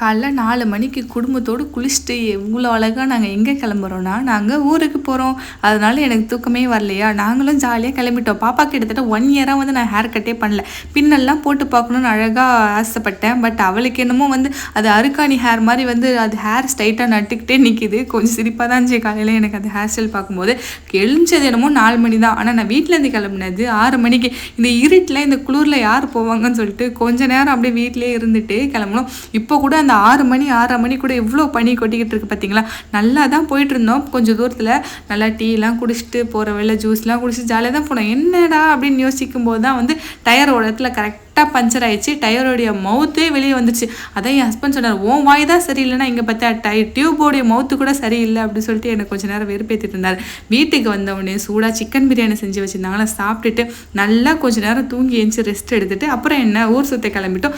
காலைல 4 மணிக்கு குடும்பத்தோடு குளிச்சுட்டு எவ்வளோ அழகாக நாங்கள் எங்கே கிளம்புறோன்னா, நாங்கள் ஊருக்கு போகிறோம். அதனால எனக்கு தூக்கமே வரலையா, நாங்களும் ஜாலியாக கிளம்பிட்டோம். பாப்பா கிட்டத்தட்ட 1 இயராக வந்து நான் ஹேர் கட்டே பண்ணல. பின்னெல்லாம் போட்டு பார்க்கணுன்னு அழகாக ஆசைப்பட்டேன். பட் அவளுக்கு என்னமோ வந்து அது அருக்காணி ஹேர் மாதிரி வந்து அது ஹேர் ஸ்ட்ரைட்டாக நட்டுக்கிட்டே நிற்கிது. கொஞ்சம் சிரிப்பாக தான் இருந்துச்சு காலையில் எனக்கு அந்த ஹேர் ஸ்டைல் பார்க்கும்போது. எழுந்தது என்னமோ 4 மணி தான். ஆனால் நான் வீட்டிலேருந்து கிளம்புனது 6 மணிக்கு. இந்த இருட்டில் இந்த குளிரில் யார் போவாங்கன்னு சொல்லிட்டு கொஞ்ச நேரம் அப்படியே வீட்டிலே இருந்துட்டு கிளம்பணும். இப்போ கூட அந்த 6 மணி 6:30 மணி கூட எவ்வளோ பனி கொட்டிக்கிட்டு இருக்குது பார்த்தீங்களா. நல்லா தான் போயிட்டு இருந்தோம். கொஞ்சம் தூரத்தில் நல்லா டீலாம் குடிச்சிட்டு போகிற வேலை ஜூஸ்லாம் குடிச்சிட்டு ஜாலியாக தான் போனோம். என்னடா அப்படின்னு யோசிக்கும் போது தான் வந்து டயரோட இடத்துல கரெக்டாக பஞ்சர் ஆயிடுச்சு. டயரோடைய மவுத்தே வெளியே வந்துச்சு. அதான் என் ஹஸ்பண்ட் சொன்னார், உன் வாய் தான் சரியில்லைன்னா இங்கே பார்த்தா டியூபோடைய மவுத்து கூட சரியில்லை அப்படின்னு சொல்லிட்டு எனக்கு கொஞ்சம் நேரம் வெறுப்பேற்றிட்டு இருந்தார். வீட்டுக்கு வந்தவொடனே சூடாக சிக்கன் பிரியாணி செஞ்சு வச்சுருந்தாங்களா, சாப்பிட்டுட்டு நல்லா கொஞ்சம் நேரம் தூங்கி எழுந்துச்சு ரெஸ்ட் எடுத்துட்டு அப்புறம் என்ன ஊர் சுற்ற கிளம்பிட்டோம்.